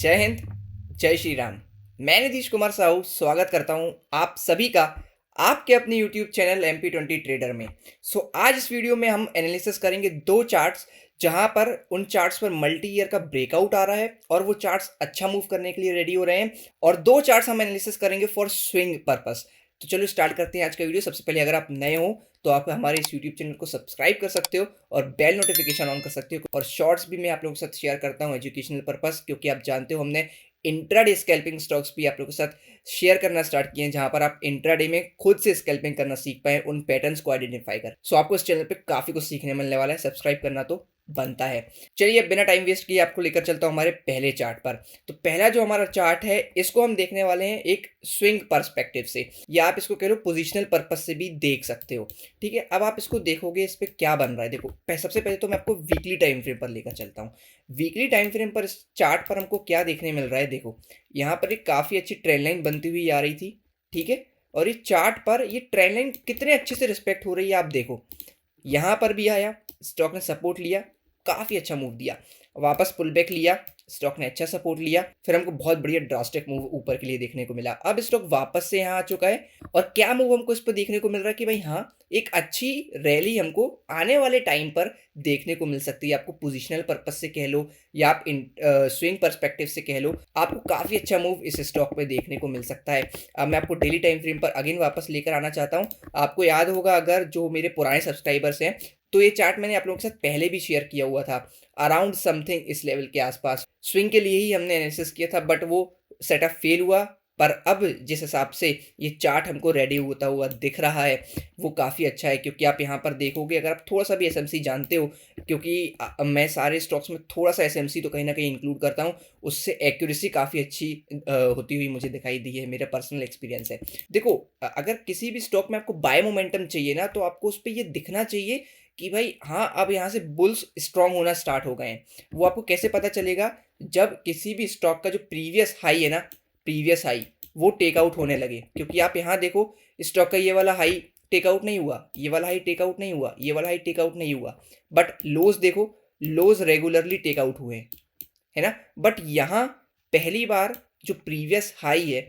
जय हिंद, जय श्री राम। मैं नीतीश कुमार साहू स्वागत करता हूं आप सभी का आपके अपने यूट्यूब चैनल MP20 ट्रेडर में। आज इस वीडियो में हम एनालिसिस करेंगे दो चार्ट्स, जहां पर उन चार्ट्स पर मल्टी ईयर का ब्रेकआउट आ रहा है और वो चार्ट्स अच्छा मूव करने के लिए रेडी हो रहे हैं, और दो चार्ट्स हम एनालिसिस करेंगे फॉर स्विंग पर्पस। तो चलो स्टार्ट करते हैं आज का वीडियो। सबसे पहले अगर आप नए हो तो आप हमारे इस यूट्यूब चैनल को सब्सक्राइब कर सकते हो और बेल नोटिफिकेशन ऑन कर सकते हो, और शॉर्ट्स भी मैं आप लोगों के साथ शेयर करता हूं एजुकेशनल पर्पस, क्योंकि आप जानते हो हमने इंट्राडे स्कैल्पिंग स्टॉक्स भी आप लोगों के साथ शेयर करना स्टार्ट किए हैं, जहां पर आप इंट्राडे में खुद से स्कैल्पिंग करना सीख पाए, उन पैटर्न्स को आइडेंटिफाई कर। आपको इस चैनल पे काफी कुछ सीखने मिलने वाला है, सब्सक्राइब करना तो बनता है। चलिए बिना टाइम वेस्ट किए आपको लेकर चलता हूं हमारे पहले चार्ट पर। तो पहला जो हमारा चार्ट है, इसको हम देखने वाले हैं एक स्विंग पर्सपेक्टिव से, या आप इसको कह लो पोजिशनल पर्पज से भी देख सकते हो। ठीक है, अब आप इसको देखोगे इस पे क्या बन रहा है। देखो सबसे पहले तो मैं आपको वीकली टाइम फ्रेम पर लेकर चलता हूँ। वीकली टाइम फ्रेम पर इस चार्ट पर हमको क्या देखने मिल रहा है। देखो यहाँ पर एक काफी अच्छी ट्रेंड लाइन बनती हुई आ रही थी। ठीक है, और इस चार्ट पर ये ट्रेंड लाइन कितने अच्छे से रिस्पेक्ट हो रही है आप देखो। यहाँ पर भी आया, स्टॉक ने सपोर्ट लिया, काफी अच्छा मूव दिया, वापस पुल बैक लिया, स्टॉक ने अच्छा सपोर्ट लिया, फिर हमको बहुत बढ़िया ड्रास्टिक मूव ऊपर के लिए देखने को मिला। अब स्टॉक वापस से यहाँ आ चुका है, और क्या मूव हमको इस पर देखने को मिल रहा है कि भाई हाँ, एक अच्छी रैली हमको आने वाले टाइम पर देखने को मिल सकती है। आपको पोजिशनल पर्पज से कह लो या आप स्विंग पर्सपेक्टिव से कह लो, आपको काफी अच्छा मूव इस स्टॉक पे देखने को मिल सकता है। अब मैं आपको डेली टाइम फ्रेम पर अगेन वापस लेकर आना चाहता हूँ। आपको याद होगा, अगर जो मेरे पुराने सब्सक्राइबर्स हैं, तो ये चार्ट मैंने आप लोगों के साथ पहले भी शेयर किया हुआ था, अराउंड समथिंग इस लेवल के आसपास स्विंग के लिए ही हमने एनालिसिस किया था, बट वो सेटअप फेल हुआ। पर अब जिस हिसाब से ये चार्ट हमको रेडी होता हुआ दिख रहा है, वो काफ़ी अच्छा है। क्योंकि आप यहाँ पर देखोगे, अगर आप थोड़ा सा भी एसएमसी जानते हो, क्योंकि मैं सारे स्टॉक्स में थोड़ा सा एसएमसी तो कहीं ना कहीं इंक्लूड करता हूँ, उससे एक्यूरेसी काफ़ी अच्छी होती हुई मुझे दिखाई दी है, मेरा पर्सनल एक्सपीरियंस है। देखो अगर किसी भी स्टॉक में आपको बाय मोमेंटम चाहिए ना, तो आपको उस पर ये दिखना चाहिए कि भाई हाँ, अब यहाँ से बुल्स स्ट्रांग होना स्टार्ट हो गए हैं। वो आपको कैसे पता चलेगा? जब किसी भी स्टॉक का जो प्रीवियस हाई है ना, प्रीवियस हाई वो टेक आउट होने लगे। क्योंकि आप यहाँ देखो, स्टॉक का ये वाला हाई टेक आउट नहीं हुआ, ये वाला हाई टेक आउट नहीं हुआ, ये वाला हाई टेक आउट नहीं हुआ, बट लोज देखो, लोज रेगुलरली टेक आउट हुए, है ना। बट यहाँ पहली बार जो प्रीवियस हाई है,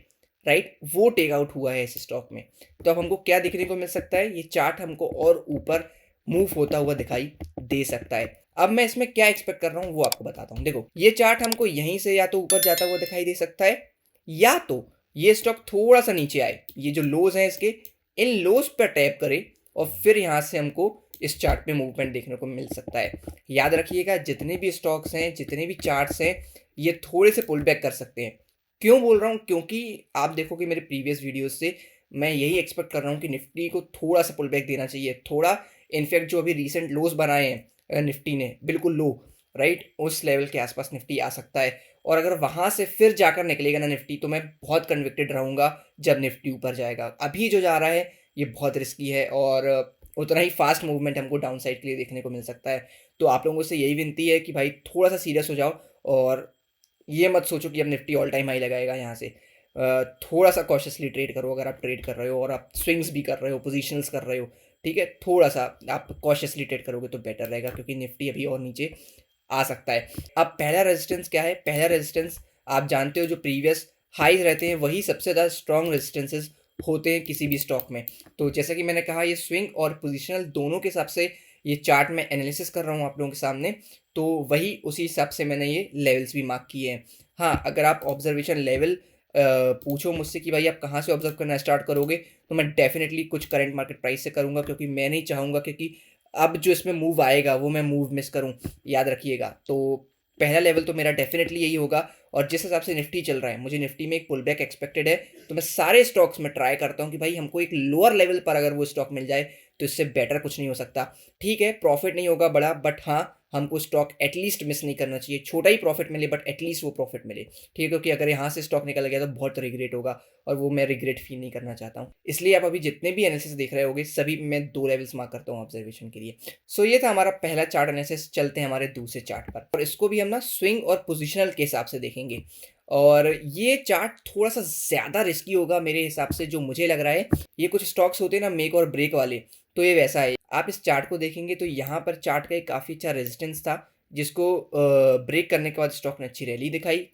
राइट, वो टेक आउट हुआ है इस स्टॉक में। तो अब हमको क्या देखने को मिल सकता है? ये चार्ट हमको और ऊपर मूव होता हुआ दिखाई दे सकता है। अब मैं इसमें क्या एक्सपेक्ट कर रहा हूँ वो आपको बताता हूँ। देखो ये चार्ट हमको यहीं से या तो ऊपर जाता हुआ दिखाई दे सकता है, या तो ये स्टॉक थोड़ा सा नीचे आए, ये जो लोज हैं इसके, इन लोज पर टैप करे, और फिर यहाँ से हमको इस चार्ट में मूवमेंट देखने को मिल सकता है। याद रखिएगा, जितने भी स्टॉक्स हैं, जितने भी चार्ट्स हैं, ये थोड़े से पुल बैक कर सकते हैं। क्यों बोल रहा हूँ? क्योंकि आप देखोगे मेरे प्रीवियस वीडियोस से, मैं यही एक्सपेक्ट कर रहा हूँ कि निफ्टी को थोड़ा सा पुल बैक देना चाहिए, थोड़ा। इनफैक्ट जो अभी रिसेंट लोज बनाए हैं निफ्टी ने, बिल्कुल लो, राइट, उस लेवल के आसपास निफ्टी आ सकता है। और अगर वहाँ से फिर जाकर निकलेगा ना निफ्टी, तो मैं बहुत कन्विक्टेड रहूँगा जब निफ्टी ऊपर जाएगा। अभी जो जा रहा है ये बहुत रिस्की है, और उतना ही फास्ट मूवमेंट हमको डाउन साइड के लिए देखने को मिल सकता है। तो आप लोगों से यही विनती है कि भाई थोड़ा सा सीरियस हो जाओ, और ये मत सोचो कि अब निफ्टी ऑल टाइम हाई लगाएगा। यहाँ से थोड़ा सा कॉशियसली ट्रेड करो, अगर आप ट्रेड कर रहे हो और आप स्विंग्स भी कर रहे हो, पोजीशंस कर रहे हो, ठीक है, थोड़ा सा आप कॉशियसली ट्रेड करोगे तो बेटर रहेगा, क्योंकि निफ्टी अभी और नीचे आ सकता है। अब पहला रेजिस्टेंस क्या है? पहला रेजिस्टेंस आप जानते हो, जो प्रीवियस हाईज रहते हैं वही सबसे ज़्यादा स्ट्रॉन्ग रेजिस्टेंसेस होते हैं किसी भी स्टॉक में। तो जैसा कि मैंने कहा, ये स्विंग और पोजिशनल दोनों के हिसाब से ये चार्ट में एनालिसिस कर रहा हूँ आप लोगों के सामने, तो वही उसी हिसाब से मैंने ये लेवल्स भी मार्क किए हैं। हाँ, अगर आप ऑब्जर्वेशन लेवल पूछो मुझसे कि भाई आप कहाँ से ऑब्जर्व करना स्टार्ट करोगे, तो मैं डेफिनेटली कुछ करंट मार्केट प्राइस से करूँगा, क्योंकि मैं नहीं चाहूँगा क्योंकि अब जो इसमें मूव आएगा वो मैं मूव मिस करूँ, याद रखिएगा। तो पहला लेवल तो मेरा डेफिनेटली यही होगा। और जिस हिसाब से निफ्टी चल रहा है, मुझे निफ्टी में एक पुल बैक एक्सपेक्टेड है, तो मैं सारे स्टॉक्स में ट्राई करता हूँ कि भाई हमको एक लोअर लेवल पर अगर वो स्टॉक मिल जाए तो इससे बेटर कुछ नहीं हो सकता। ठीक है, प्रॉफिट नहीं होगा बड़ा, बट हाँ, हमको स्टॉक एटलीस्ट मिस नहीं करना चाहिए। छोटा ही प्रॉफिट मिले, बट एटलीस्ट वो प्रॉफिट मिले। ठीक है, क्योंकि अगर यहाँ से स्टॉक निकल गया तो बहुत रिग्रेट होगा, और वो मैं रिग्रेट फील नहीं करना चाहता हूँ। इसलिए आप अभी जितने भी एनालिसिस देख रहे होगे, सभी मैं 2 लेवल्स मार्क करता हूँ ऑब्जर्वेशन के लिए। ये था हमारा पहला चार्ट एनालिसिस। चलते हैं हमारे दूसरे चार्ट पर, और इसको भी हम ना स्विंग और पोजिशनल के हिसाब से देखेंगे। और ये चार्ट थोड़ा सा ज़्यादा रिस्की होगा मेरे हिसाब से, जो मुझे लग रहा है। ये कुछ स्टॉक्स होते हैं ना मेक और ब्रेक वाले, तो ये वैसा है। आप इस चार्ट को देखेंगे तो यहाँ पर चार्ट का एक काफ़ी अच्छा रेजिस्टेंस था, जिसको ब्रेक करने के बाद स्टॉक ने अच्छी रैली दिखाई,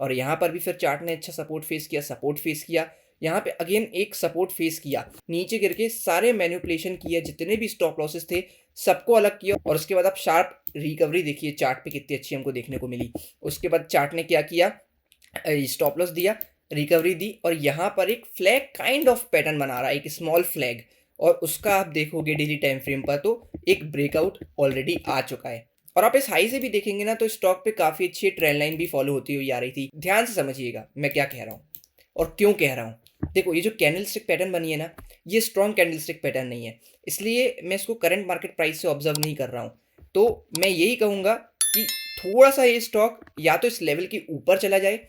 और यहाँ पर भी फिर चार्ट ने अच्छा सपोर्ट फेस किया, सपोर्ट फेस किया, यहाँ पे अगेन एक सपोर्ट फेस किया, नीचे गिर के सारे मैनिपुलेशन किया, जितने भी स्टॉप लॉसेस थे सबको अलग किया और उसके बाद आप शार्प रिकवरी देखिए चार्ट पे कितनी अच्छी हमको देखने को मिली। उसके बाद चार्ट ने क्या किया, स्टॉप लॉस दिया, रिकवरी दी और यहाँ पर एक फ्लैग काइंड ऑफ पैटर्न बना रहा है, एक स्मॉल फ्लैग, और उसका आप देखोगे डेली टाइम फ्रेम पर तो एक ब्रेकआउट ऑलरेडी आ चुका है। और आप इस हाई से भी देखेंगे ना तो स्टॉक पे काफ़ी अच्छी ट्रेंड लाइन भी फॉलो होती हुई आ रही थी। ध्यान से समझिएगा मैं क्या कह रहा हूँ और क्यों कह रहा हूँ। देखो ये जो कैंडल स्टिक पैटर्न बनी है ना, ये स्ट्रॉन्ग कैंडल स्टिक पैटर्न नहीं है, इसलिए मैं इसको करंट मार्केट प्राइस से ऑब्जर्व नहीं कर रहा हूँ। तो मैं यही कहूँगा कि थोड़ा सा ये स्टॉक या तो इस लेवल के ऊपर चला जाए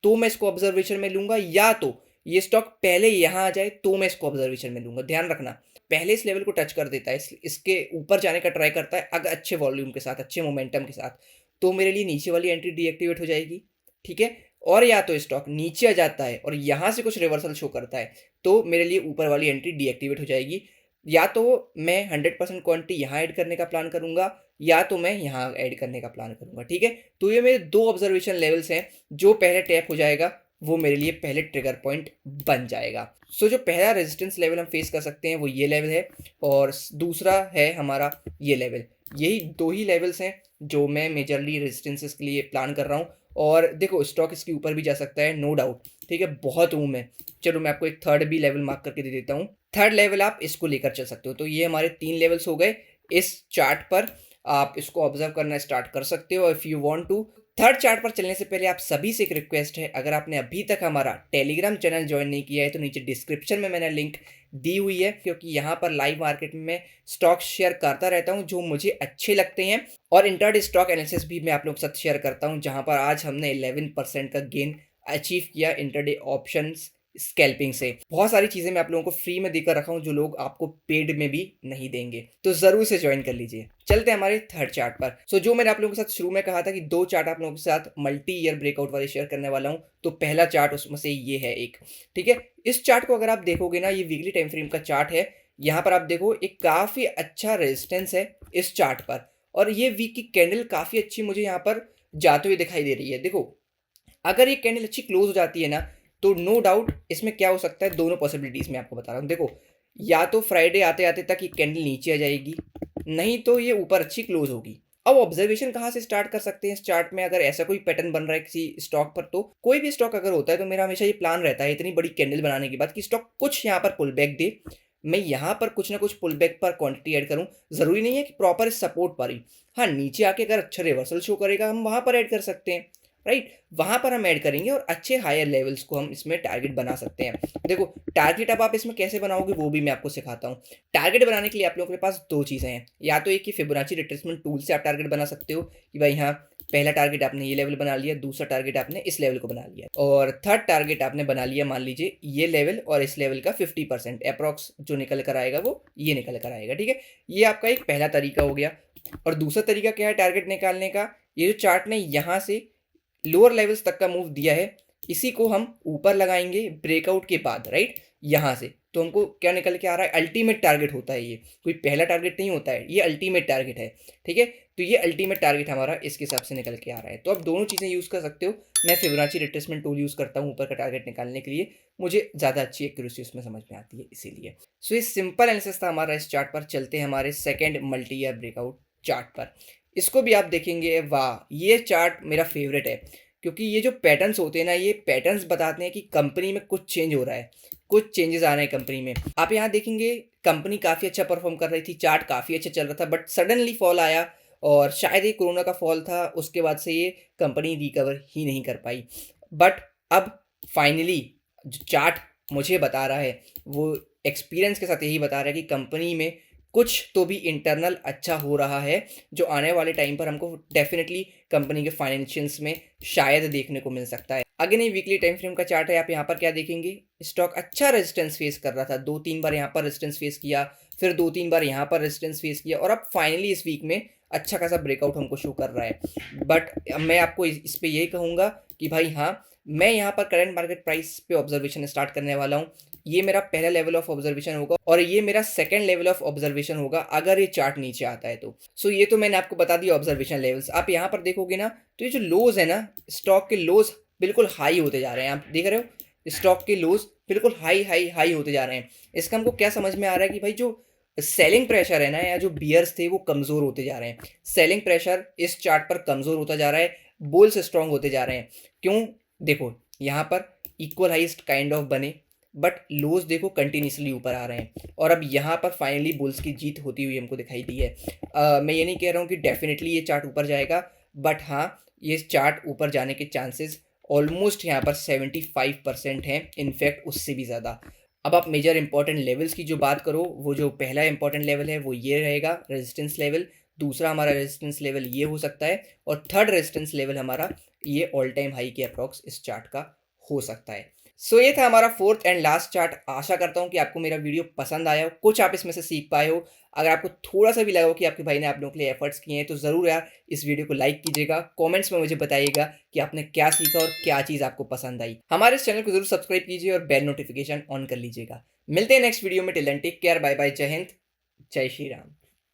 तो मैं इसको ऑब्जर्वेशन में लूँगा, या तो ये स्टॉक पहले यहाँ आ जाए तो मैं इसको ऑब्जर्वेशन में लूँगा। ध्यान रखना, पहले इस लेवल को टच कर देता है, इसके ऊपर जाने का ट्राई करता है अगर अच्छे वॉल्यूम के साथ, अच्छे मोमेंटम के साथ, तो मेरे लिए नीचे वाली एंट्री डीएक्टिवेट हो जाएगी, ठीक है। और या तो स्टॉक नीचे आ जाता है और यहाँ से कुछ रिवर्सल शो करता है तो मेरे लिए ऊपर वाली एंट्री डीएक्टिवेट हो जाएगी। या तो मैं 100% क्वांटिटी यहाँ ऐड करने का प्लान करूँगा या तो मैं यहाँ ऐड करने का प्लान करूँगा, ठीक है। तो ये मेरे दो ऑब्जर्वेशन लेवल्स हैं, जो पहले टैप हो जाएगा वो मेरे लिए पहले ट्रिगर पॉइंट बन जाएगा। सो जो पहला रेजिस्टेंस लेवल हम फेस कर सकते हैं वो ये लेवल है और दूसरा है हमारा ये लेवल। यही दो ही लेवल्स हैं जो मैं मेजरली रेजिस्टेंसेस के लिए प्लान कर रहा हूँ। और देखो स्टॉक इसके ऊपर भी जा सकता है, नो डाउट, ठीक है, बहुत रूम है। चलो मैं आपको एक थर्ड भी लेवल मार्क करके दे देता हूँ। थर्ड लेवल आप इसको लेकर चल सकते हो। तो ये हमारे 3 लेवल्स हो गए इस चार्ट पर, आप इसको ऑब्जर्व करना स्टार्ट कर सकते हो if you want to. Third chart पर चलने से पहले आप सभी से एक रिक्वेस्ट है, अगर आपने अभी तक हमारा टेलीग्राम चैनल ज्वाइन नहीं किया है तो नीचे डिस्क्रिप्शन में मैंने लिंक दी हुई है, क्योंकि यहाँ पर लाइव मार्केट में स्टॉक शेयर करता रहता हूँ जो मुझे अच्छे लगते हैं, और इंट्राडे स्टॉक एनालिसिस भी मैं आप लोगों के साथ शेयर करता हूँ, जहाँ पर आज हमने 11% का गेन अचीव किया इंट्राडे ऑप्शंस स्कैल्पिंग से। बहुत सारी चीज़ें मैं आप लोगों को फ्री में देकर रखा हूँ जो लोग आपको पेड में भी नहीं देंगे, तो ज़रूर से ज्वाइन कर लीजिए। चलते हैं हमारे थर्ड चार्ट पर। सो जो मैंने आप लोगों के साथ शुरू में कहा था कि 2 चार्ट आप लोगों के साथ मल्टी ईयर ब्रेकआउट वाले शेयर करने वाला हूँ, तो पहला चार्ट उसमें से ये है एक, ठीक है। इस चार्ट को अगर आप देखोगे ना, ये वीकली टाइम फ्रेम का चार्ट है। यहाँ पर आप देखो एक काफ़ी अच्छा रेजिस्टेंस है इस चार्ट पर, और ये वीक की कैंडल काफ़ी अच्छी मुझे यहाँ पर जाते हुए दिखाई दे रही है। देखो अगर ये कैंडल अच्छी क्लोज हो जाती है ना तो नो डाउट इसमें क्या हो सकता है, दोनों पॉसिबिलिटीज मैं आपको बता रहा हूँ। देखो या तो फ्राइडे आते आते तक ये कैंडल नीचे आ जाएगी, नहीं तो ये ऊपर अच्छी क्लोज होगी। अब ऑब्जर्वेशन कहाँ से स्टार्ट कर सकते हैं इस चार्ट में, अगर ऐसा कोई पैटर्न बन रहा है किसी स्टॉक पर, तो कोई भी स्टॉक अगर होता है तो मेरा हमेशा ये प्लान रहता है इतनी बड़ी कैंडल बनाने के बाद कि स्टॉक कुछ यहाँ पर पुल बैक दे, मैं यहाँ पर कुछ ना कुछ पुल बैक पर क्वांटिटी ऐड करूँ। जरूरी नहीं है कि प्रॉपर सपोर्ट पर ही, हाँ नीचे आके अगर अच्छा रिवर्सल शो करेगा हम वहाँ पर ऐड कर सकते हैं, राइट, वहां पर हम ऐड करेंगे और अच्छे हायर लेवल्स को हम इसमें टारगेट बना सकते हैं। देखो टारगेट अब आप इसमें कैसे बनाओगे वो भी मैं आपको सिखाता हूँ। टारगेट बनाने के लिए आप लोगों के पास 2 चीज़ें हैं, या तो एक कि फिबोनाची रिट्रेसमेंट टूल से आप टारगेट बना सकते हो कि भाई हाँ पहला टारगेट आपने ये लेवल बना लिया, दूसरा टारगेट आपने इस लेवल को बना लिया, और थर्ड टारगेट आपने बना लिया मान लीजिए ये लेवल और इस लेवल का 50% अप्रॉक्स जो निकल कर आएगा वो ये निकल कर आएगा, ठीक है। ये आपका एक पहला तरीका हो गया। और दूसरा तरीका क्या है टारगेट निकालने का, ये जो चार्ट ने यहाँ से लोअर लेवल्स तक का मूव दिया है, इसी को हम ऊपर लगाएंगे ब्रेकआउट के बाद, राइट, यहाँ से तो हमको क्या निकल के आ रहा है, अल्टीमेट टारगेट होता है ये, कोई पहला टारगेट नहीं होता है, ये अल्टीमेट टारगेट है, ठीक है। तो ये अल्टीमेट टारगेट हमारा इसके हिसाब से निकल के आ रहा है। तो आप दोनों चीज़ें यूज़ कर सकते हो। मैं फिबोनाची रिट्रेसमेंट टूल यूज़ करता हूँ ऊपर का टारगेट निकालने के लिए, मुझे ज़्यादा अच्छी एक्यूरेसी उसमें समझ में आती है इसीलिए। सो ये सिंपल एनालिसिस था हमारा इस चार्ट पर। चलते हैं हमारे second multi year breakout chart पर। इसको भी आप देखेंगे, वाह ये चार्ट मेरा फेवरेट है, क्योंकि ये जो पैटर्न्स होते हैं ना, ये पैटर्न्स बताते हैं कि कंपनी में कुछ चेंज हो रहा है, कुछ चेंजेस आ रहे हैं कंपनी में। आप यहाँ देखेंगे कंपनी काफ़ी अच्छा परफॉर्म कर रही थी, चार्ट काफ़ी अच्छा चल रहा था, बट सडनली फॉल आया और शायद ये कोरोना का फॉल था, उसके बाद से ये कंपनी रिकवर ही नहीं कर पाई। बट अब फाइनली जो चार्ट मुझे बता रहा है वो एक्सपीरियंस के साथ यही बता रहा है कि कंपनी में कुछ तो भी इंटरनल अच्छा हो रहा है, जो आने वाले टाइम पर हमको डेफिनेटली कंपनी के फाइनेंशियल्स में शायद देखने को मिल सकता है। अगेन ये वीकली टाइम फ्रेम का चार्ट है। आप यहाँ पर क्या देखेंगे, स्टॉक अच्छा रेजिस्टेंस फेस कर रहा था, 2-3 बार यहाँ पर रेजिस्टेंस फेस किया, फिर 2-3 बार यहाँ पर रेजिस्टेंस फेस किया, और अब फाइनली इस वीक में अच्छा खासा ब्रेकआउट हमको शो कर रहा है। बट मैं आपको इस पर यही कहूँगा कि भाई हाँ, मैं यहाँ पर करंट मार्केट प्राइस पे ऑब्जर्वेशन स्टार्ट करने वाला हूँ। ये मेरा पहला लेवल ऑफ ऑब्जर्वेशन होगा और ये मेरा सेकंड लेवल ऑफ ऑब्जर्वेशन होगा अगर ये चार्ट नीचे आता है तो। सो ये तो मैंने आपको बता दिया ऑब्जर्वेशन लेवल्स। आप यहाँ पर देखोगे ना तो ये जो लोज है ना, स्टॉक के लोज बिल्कुल हाई होते जा रहे हैं। आप देख रहे हो स्टॉक के लोज बिल्कुल हाई हाई हाई होते जा रहे हैं। इसका हमको क्या समझ में आ रहा है कि भाई जो सेलिंग प्रेशर है ना, या जो बियर्स थे वो कमज़ोर होते जा रहे हैं। सेलिंग प्रेशर इस चार्ट पर कमज़ोर होता जा रहा है, बुल्स स्ट्रांग होते जा रहे हैं। क्यों? देखो यहाँ पर इक्वल हाइस्ट काइंड ऑफ बने, बट लोज देखो कंटिन्यूसली ऊपर आ रहे हैं, और अब यहाँ पर फाइनली बुल्स की जीत होती हुई हमको दिखाई दी है। मैं ये नहीं कह रहा हूँ कि डेफिनेटली ये चार्ट ऊपर जाएगा, बट हाँ, ये चार्ट ऊपर जाने के चांसेस ऑलमोस्ट यहाँ पर 75% हैं, इनफैक्ट उससे भी ज़्यादा। अब आप मेजर इंपॉर्टेंट लेवल्स की जो बात करो, वो जो पहला इंपॉर्टेंट लेवल है वो ये रहेगा, रेजिस्टेंस लेवल। दूसरा हमारा रेजिस्टेंस लेवल ये हो सकता है, और थर्ड रेजिस्टेंस लेवल हमारा ये ऑल टाइम हाई के अप्रॉक्स इस चार्ट का हो सकता है। सो ये था हमारा फोर्थ एंड लास्ट चार्ट। आशा करता हूँ कि आपको मेरा वीडियो पसंद आया हो, कुछ आप इसमें से सीख पाए हो। अगर आपको थोड़ा सा भी लगा हो कि आपके भाई ने आप लोगों के लिए एफर्ट्स किए हैं, तो ज़रूर यार इस वीडियो को लाइक कीजिएगा, कमेंट्स में मुझे बताइएगा कि आपने क्या सीखा और क्या चीज़ आपको पसंद आई। हमारे इस चैनल को जरूर सब्सक्राइब कीजिए और बेल नोटिफिकेशन ऑन कर लीजिएगा। मिलते हैं नेक्स्ट वीडियो में। Till then take care, bye bye, जय हिंद, जय श्री राम।